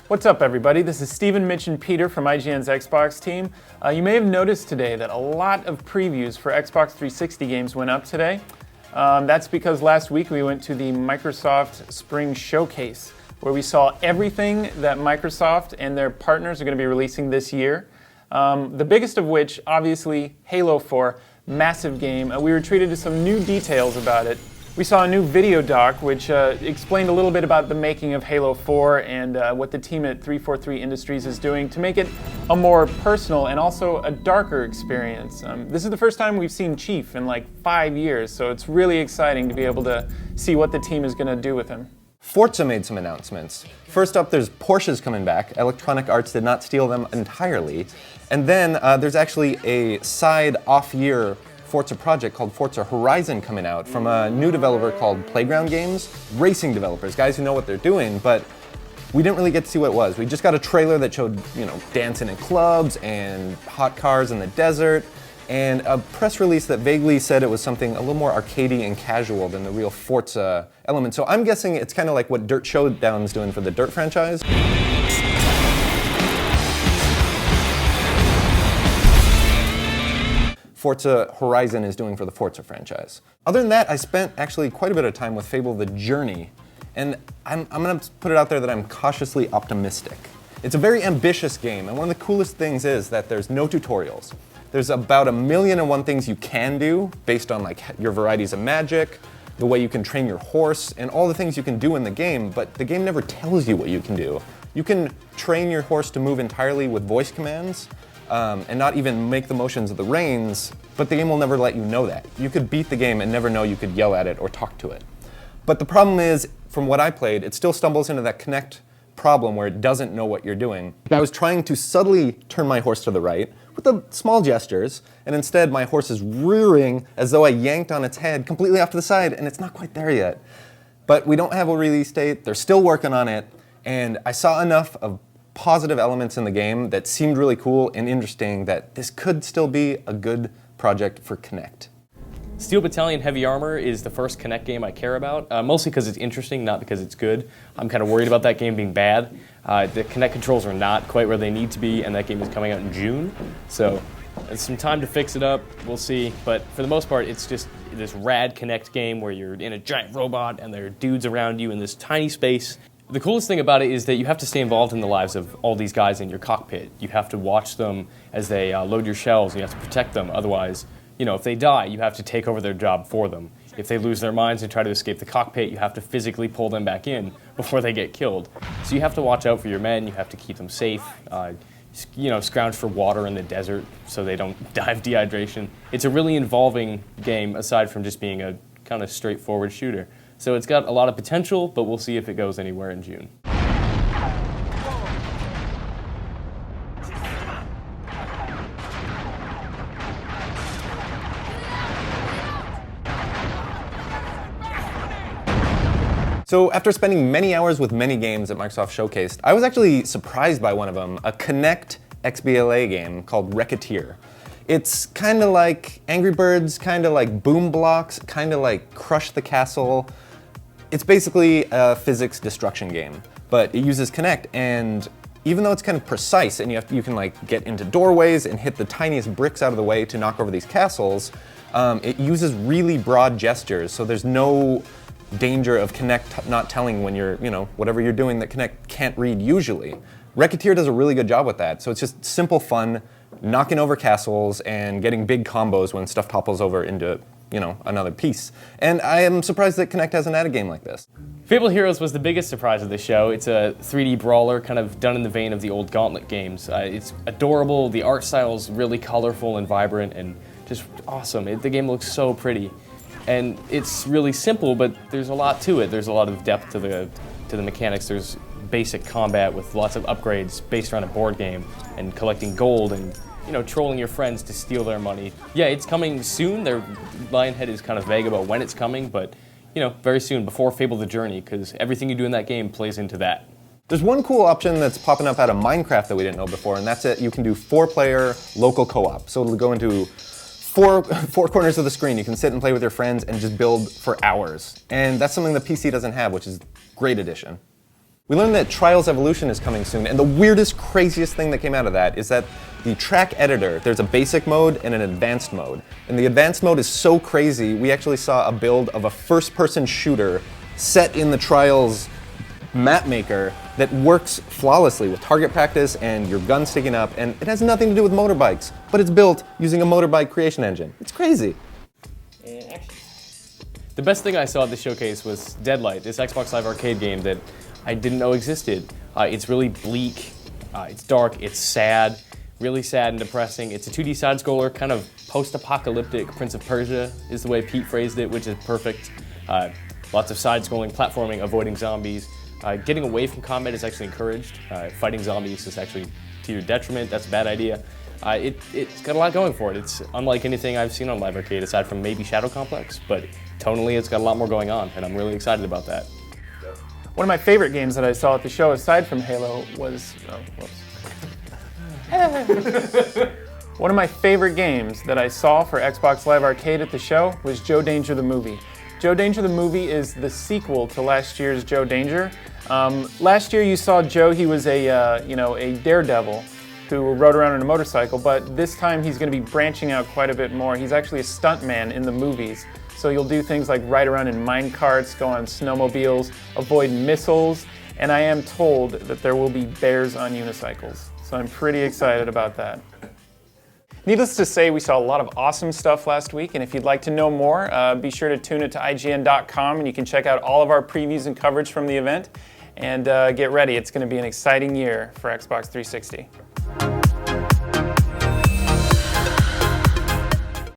What's up, everybody? This is Steven, Mitch, and Peter from IGN's Xbox team. You may have noticed today that a lot of previews for Xbox 360 games went up today. That's because last week we went to the Microsoft Spring Showcase, where we saw everything that Microsoft and their partners are going to be releasing this year. The biggest of which, obviously, Halo 4, massive game. We were treated to some new details about it. We saw a new video doc which explained a little bit about the making of Halo 4 and what the team at 343 Industries is doing to make it a more personal and also a darker experience. This is the first time we've seen Chief in like 5 years, so it's really exciting to be able to see what the team is going to do with him. Forza made some announcements. First up, there's Porsches coming back. Electronic Arts did not steal them entirely. And then there's actually a side off-year Forza project called Forza Horizon coming out from a new developer called Playground Games. Racing developers, guys who know what they're doing, but we didn't really get to see what it was. We just got a trailer that showed, dancing in clubs and hot cars in the desert, and a press release that vaguely said it was something a little more arcadey and casual than the real Forza element. So I'm guessing it's kind of like what Dirt Showdown's doing for the Dirt franchise. Forza Horizon is doing for the Forza franchise. Other than that, I spent actually quite a bit of time with Fable the Journey, and I'm gonna put it out there that I'm cautiously optimistic. It's a very ambitious game, and one of the coolest things is that there's no tutorials. There's about 1,000,001 things you can do based on like your varieties of magic, the way you can train your horse, and all the things you can do in the game, but the game never tells you what you can do. You can train your horse to move entirely with voice commands, and not even make the motions of the reins, but the game will never let you know that. You could beat the game and never know you could yell at it or talk to it. But the problem is, from what I played, it still stumbles into that connect problem where it doesn't know what you're doing. I was trying to subtly turn my horse to the right with the small gestures, and instead my horse is rearing as though I yanked on its head completely off to the side, and it's not quite there yet. But we don't have a release date, they're still working on it, and I saw enough of positive elements in the game that seemed really cool and interesting that this could still be a good project for Kinect. Steel Battalion Heavy Armor is the first Kinect game I care about, mostly because it's interesting, not because it's good. I'm kind of worried about that game being bad. The Kinect controls are not quite where they need to be, and that game is coming out in June, so it's some time to fix it up, we'll see. But for the most part, it's just this rad Kinect game where you're in a giant robot and there are dudes around you in this tiny space. The coolest thing about it is that you have to stay involved in the lives of all these guys in your cockpit. You have to watch them as they load your shells, and you have to protect them. Otherwise, if they die, you have to take over their job for them. If they lose their minds and try to escape the cockpit, you have to physically pull them back in before they get killed. So you have to watch out for your men, you have to keep them safe, scrounge for water in the desert so they don't die of dehydration. It's a really involving game aside from just being a kind of straightforward shooter. So it's got a lot of potential, but we'll see if it goes anywhere in June. So after spending many hours with many games at Microsoft Showcase, I was actually surprised by one of them, a Kinect XBLA game called Rekha Tier. It's kind of like Angry Birds, kind of like Boom Blocks, kind of like Crush the Castle. It's basically a physics destruction game, but it uses Kinect, and even though it's kind of precise and you can like get into doorways and hit the tiniest bricks out of the way to knock over these castles, it uses really broad gestures, so there's no danger of Kinect not telling when you're, whatever you're doing that Kinect can't read usually. Rekha Tier does a really good job with that, so it's just simple fun, knocking over castles and getting big combos when stuff topples over into another piece. And I am surprised that Kinect hasn't had a game like this. Fable Heroes was the biggest surprise of the show. It's a 3D brawler kind of done in the vein of the old Gauntlet games. It's adorable, the art style is really colorful and vibrant and just awesome. The game looks so pretty. And it's really simple, but there's a lot to it. There's a lot of depth to the mechanics. There's basic combat with lots of upgrades based around a board game and collecting gold and trolling your friends to steal their money. Yeah, it's coming soon. Their Lionhead is kind of vague about when it's coming, but very soon, before Fable the Journey, because everything you do in that game plays into that. There's one cool option that's popping up out of Minecraft that we didn't know before, and that's it. You can do 4-player local co-op. So it'll go into four corners of the screen. You can sit and play with your friends and just build for hours. And that's something the PC doesn't have, which is a great addition. We learned that Trials Evolution is coming soon, and the weirdest, craziest thing that came out of that is that the track editor, there's a basic mode and an advanced mode. And the advanced mode is so crazy, we actually saw a build of a first-person shooter set in the Trials map maker that works flawlessly with target practice and your gun sticking up, and it has nothing to do with motorbikes, but it's built using a motorbike creation engine. It's crazy. The best thing I saw at the showcase was Deadlight, this Xbox Live Arcade game that I didn't know existed. It's really bleak, it's dark, it's sad, really sad and depressing. It's a 2D side-scroller, kind of post-apocalyptic Prince of Persia is the way Pete phrased it, which is perfect. Lots of side-scrolling, platforming, avoiding zombies. Getting away from combat is actually encouraged. Fighting zombies is actually to your detriment, that's a bad idea. It's got a lot going for it. It's unlike anything I've seen on Live Arcade, aside from maybe Shadow Complex, but tonally it's got a lot more going on, and I'm really excited about that. One of my favorite games that I saw at the show, aside from Halo, was... One of my favorite games that I saw for Xbox Live Arcade at the show was Joe Danger the Movie. Joe Danger the Movie is the sequel to last year's Joe Danger. Last year you saw Joe, he was a daredevil who rode around on a motorcycle, but this time he's going to be branching out quite a bit more. He's actually a stuntman in the movies. So you'll do things like ride around in mine carts, go on snowmobiles, avoid missiles, and I am told that there will be bears on unicycles. So I'm pretty excited about that. Needless to say, we saw a lot of awesome stuff last week, and if you'd like to know more, be sure to tune it to IGN.com, and you can check out all of our previews and coverage from the event, and get ready. It's going to be an exciting year for Xbox 360.